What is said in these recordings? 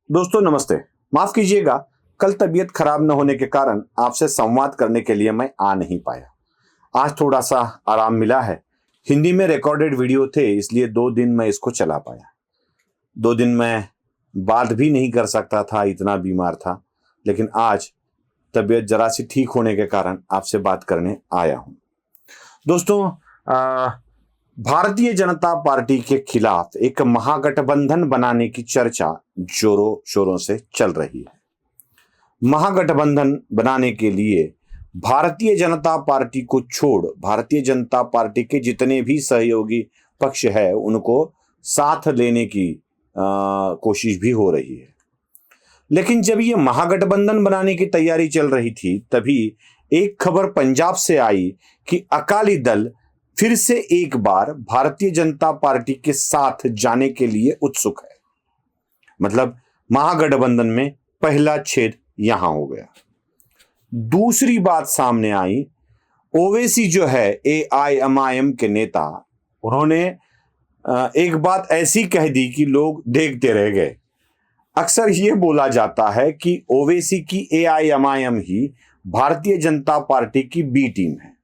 दोस्तों नमस्ते। माफ कीजिएगा, कल तबीयत खराब न होने के कारण आपसे संवाद करने के लिए मैं आ नहीं पाया। आज थोड़ा सा आराम मिला है। हिंदी में रिकॉर्डेड वीडियो थे, इसलिए 2 दिन मैं इसको चला पाया। 2 दिन मैं बात भी नहीं कर सकता था, इतना बीमार था। लेकिन आज तबीयत जरा सी ठीक होने के कारण आपसे बात करने आया हूं। दोस्तों, भारतीय जनता पार्टी के खिलाफ एक महागठबंधन बनाने की चर्चा जोरों शोरों से चल रही है। महागठबंधन बनाने के लिए भारतीय जनता पार्टी को छोड़ भारतीय जनता पार्टी के जितने भी सहयोगी पक्ष है उनको साथ लेने की कोशिश भी हो रही है। लेकिन जब ये महागठबंधन बनाने की तैयारी चल रही थी, तभी एक खबर पंजाब से आई कि अकाली दल फिर से एक बार भारतीय जनता पार्टी के साथ जाने के लिए उत्सुक है। मतलब महागठबंधन में पहला छेद यहां हो गया। दूसरी बात सामने आई, ओवैसी जो है एआईएमआईएम के नेता, उन्होंने एक बात ऐसी कह दी कि लोग देखते रह गए। अक्सर ये बोला जाता है कि ओवैसी की एआईएमआईएम ही भारतीय जनता पार्टी की बी टीम है।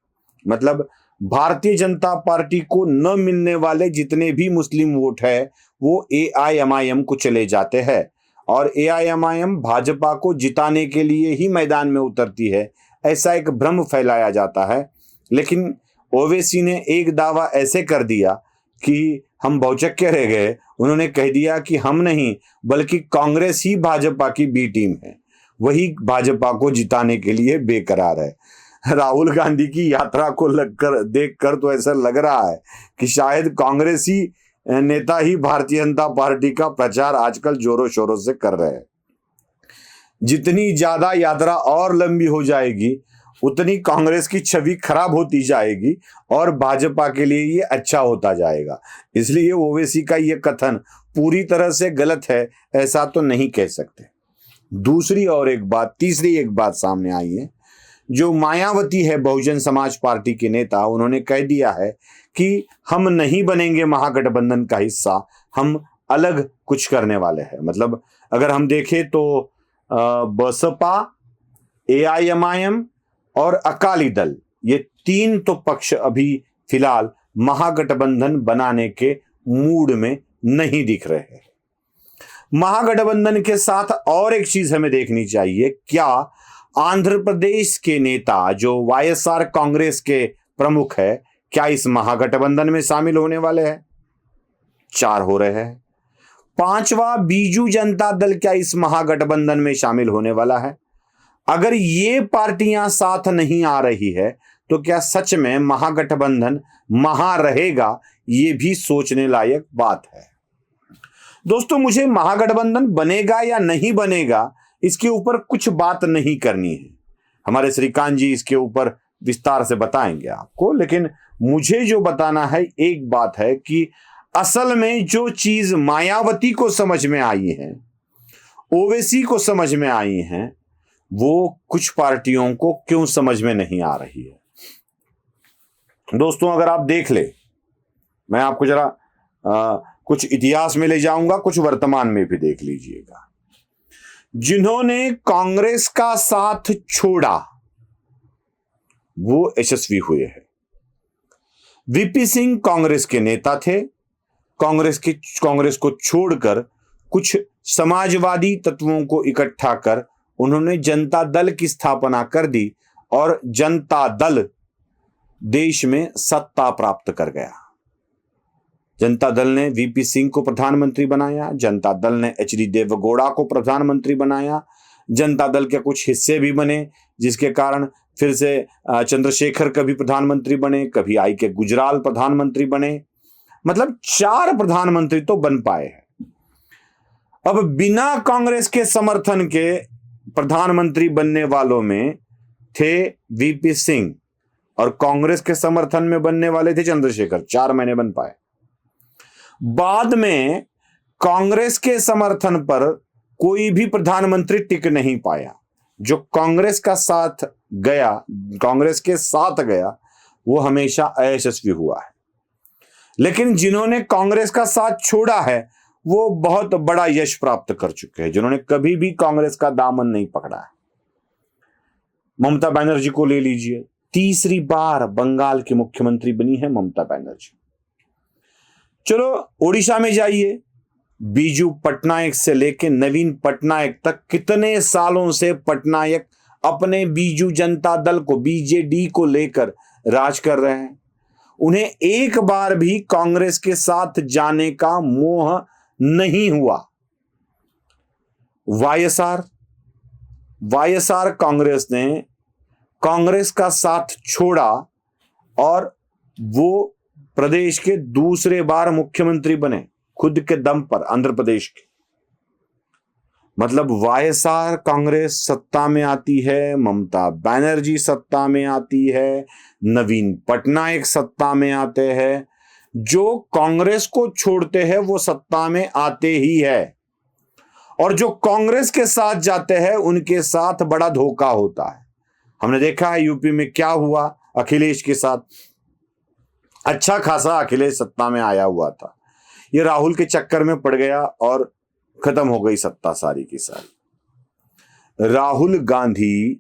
मतलब भारतीय जनता पार्टी को न मिलने वाले जितने भी मुस्लिम वोट है वो एआईएमआईएम को चले जाते हैं और एआईएमआईएम भाजपा को जिताने के लिए ही मैदान में उतरती है, ऐसा एक भ्रम फैलाया जाता है। लेकिन ओवैसी ने एक दावा ऐसे कर दिया कि हम भौचक्के रह गए। उन्होंने कह दिया कि हम नहीं बल्कि कांग्रेस ही भाजपा की बी टीम है, वही भाजपा को जिताने के लिए बेकरार है। राहुल गांधी की यात्रा को देखकर तो ऐसा लग रहा है कि शायद कांग्रेसी नेता ही भारतीय जनता पार्टी का प्रचार आजकल जोरों शोरों से कर रहे हैं। जितनी ज्यादा यात्रा और लंबी हो जाएगी उतनी कांग्रेस की छवि खराब होती जाएगी और भाजपा के लिए ये अच्छा होता जाएगा। इसलिए ओवैसी का ये कथन पूरी तरह से गलत है, ऐसा तो नहीं कह सकते। तीसरी एक बात सामने आई है। जो मायावती है बहुजन समाज पार्टी के नेता, उन्होंने कह दिया है कि हम नहीं बनेंगे महागठबंधन का हिस्सा, हम अलग कुछ करने वाले हैं। मतलब अगर हम देखें तो बसपा, एआईएमआईएम और अकाली दल, ये तीन तो पक्ष अभी फिलहाल महागठबंधन बनाने के मूड में नहीं दिख रहे हैं। महागठबंधन के साथ और एक चीज हमें देखनी चाहिए, क्या आंध्र प्रदेश के नेता जो वाईएसआर कांग्रेस के प्रमुख है, क्या इस महागठबंधन में शामिल होने वाले हैं? 4 हो रहे हैं। 5वां बीजू जनता दल क्या इस महागठबंधन में शामिल होने वाला है? अगर ये पार्टियां साथ नहीं आ रही है तो क्या सच में महागठबंधन महा रहेगा? ये भी सोचने लायक बात है। दोस्तों, मुझे महागठबंधन बनेगा या नहीं बनेगा इसके ऊपर कुछ बात नहीं करनी है। हमारे श्रीकांत जी इसके ऊपर विस्तार से बताएंगे आपको। लेकिन मुझे जो बताना है एक बात है कि असल में जो चीज मायावती को समझ में आई है, ओवैसी को समझ में आई है, वो कुछ पार्टियों को क्यों समझ में नहीं आ रही है। दोस्तों, अगर आप देख ले, मैं आपको जरा कुछ इतिहास में ले जाऊंगा, कुछ वर्तमान में भी देख लीजिएगा। जिन्होंने कांग्रेस का साथ छोड़ा वो यशस्वी हुए हैं। वीपी सिंह कांग्रेस के नेता थे। कांग्रेस को छोड़कर कुछ समाजवादी तत्वों को इकट्ठा कर उन्होंने जनता दल की स्थापना कर दी और जनता दल देश में सत्ता प्राप्त कर गया। जनता दल ने वीपी सिंह को प्रधानमंत्री बनाया, जनता दल ने एचडी देवगौड़ा को प्रधानमंत्री बनाया, जनता दल के कुछ हिस्से भी बने जिसके कारण फिर से चंद्रशेखर कभी प्रधानमंत्री बने, कभी आई के गुजराल प्रधानमंत्री बने। मतलब 4 प्रधानमंत्री तो बन पाए हैं। अब बिना कांग्रेस के समर्थन के प्रधानमंत्री बनने वालों में थे वीपी सिंह और कांग्रेस के समर्थन में बनने वाले थे चंद्रशेखर। 4 महीने बन पाए। बाद में कांग्रेस के समर्थन पर कोई भी प्रधानमंत्री टिक नहीं पाया। जो कांग्रेस के साथ गया वो हमेशा अयशस्वी हुआ है। लेकिन जिन्होंने कांग्रेस का साथ छोड़ा है वो बहुत बड़ा यश प्राप्त कर चुके हैं, जिन्होंने कभी भी कांग्रेस का दामन नहीं पकड़ा है। ममता बनर्जी को ले लीजिए, तीसरी बार बंगाल की मुख्यमंत्री बनी है ममता बनर्जी। चलो ओडिशा में जाइए, बीजू पटनायक से लेके नवीन पटनायक तक कितने सालों से पटनायक अपने बीजू जनता दल को, बीजेडी को लेकर राज कर रहे हैं। उन्हें एक बार भी कांग्रेस के साथ जाने का मोह नहीं हुआ। वाईएसआर कांग्रेस ने कांग्रेस का साथ छोड़ा और वो प्रदेश के दूसरे बार मुख्यमंत्री बने खुद के दम पर, आंध्र प्रदेश के। मतलब वाईएसआर कांग्रेस सत्ता में आती है, ममता बनर्जी सत्ता में आती है, नवीन पटनायक सत्ता में आते हैं। जो कांग्रेस को छोड़ते हैं वो सत्ता में आते ही है, और जो कांग्रेस के साथ जाते हैं उनके साथ बड़ा धोखा होता है। हमने देखा है यूपी में क्या हुआ अखिलेश के साथ। अच्छा खासा अखिलेश सत्ता में आया हुआ था, ये राहुल के चक्कर में पड़ गया और खत्म हो गई सत्ता सारी की सारी। राहुल गांधी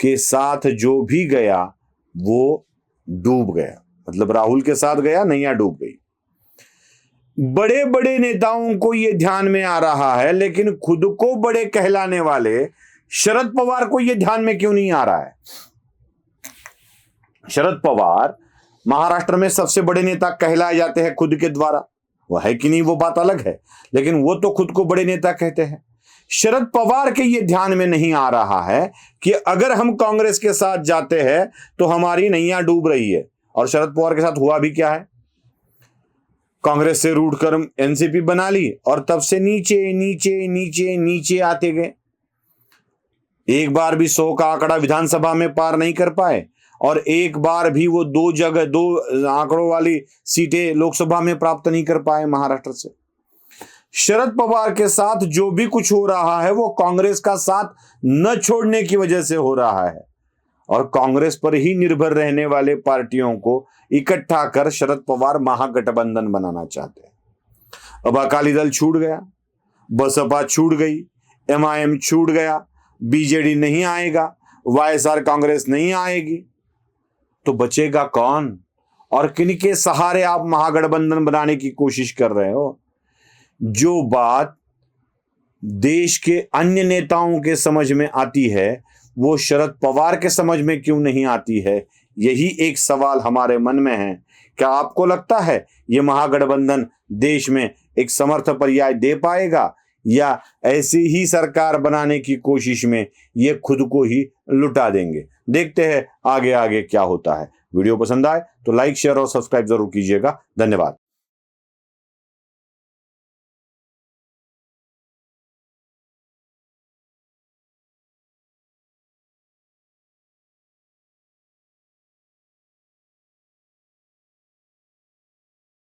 के साथ जो भी गया वो डूब गया, मतलब राहुल के साथ गया, नैया डूब गई। बड़े बड़े नेताओं को यह ध्यान में आ रहा है, लेकिन खुद को बड़े कहलाने वाले शरद पवार को यह ध्यान में क्यों नहीं आ रहा है? शरद पवार महाराष्ट्र में सबसे बड़े नेता कहलाए जाते हैं खुद के द्वारा, वो है कि नहीं वो बात अलग है, लेकिन वो तो खुद को बड़े नेता कहते हैं। शरद पवार के ये ध्यान में नहीं आ रहा है कि अगर हम कांग्रेस के साथ जाते हैं तो हमारी नैया डूब रही है। और शरद पवार के साथ हुआ भी क्या है, कांग्रेस से रूठ कर एनसीपी बना ली और तब से नीचे नीचे नीचे नीचे आते गए। एक बार भी 100 का आंकड़ा विधानसभा में पार नहीं कर पाए, और एक बार भी वो दो आंकड़ों वाली सीटें लोकसभा में प्राप्त नहीं कर पाए महाराष्ट्र से। शरद पवार के साथ जो भी कुछ हो रहा है वो कांग्रेस का साथ न छोड़ने की वजह से हो रहा है, और कांग्रेस पर ही निर्भर रहने वाले पार्टियों को इकट्ठा कर शरद पवार महागठबंधन बनाना चाहते हैं। अब अकाली दल छूट गया, बसपा छूट गई, एमआईएम छूट गया, बीजेडी नहीं आएगा, वाईएसआर कांग्रेस नहीं आएगी, तो बचेगा कौन? और किनके सहारे आप महागठबंधन बनाने की कोशिश कर रहे हो? जो बात देश के अन्य नेताओं के समझ में आती है वो शरद पवार के समझ में क्यों नहीं आती है? यही एक सवाल हमारे मन में है। क्या आपको लगता है ये महागठबंधन देश में एक समर्थ पर्याय दे पाएगा, या ऐसी ही सरकार बनाने की कोशिश में ये खुद को ही लुटा देंगे? देखते हैं आगे आगे क्या होता है। वीडियो पसंद आए तो लाइक, शेयर और सब्सक्राइब जरूर कीजिएगा। धन्यवाद।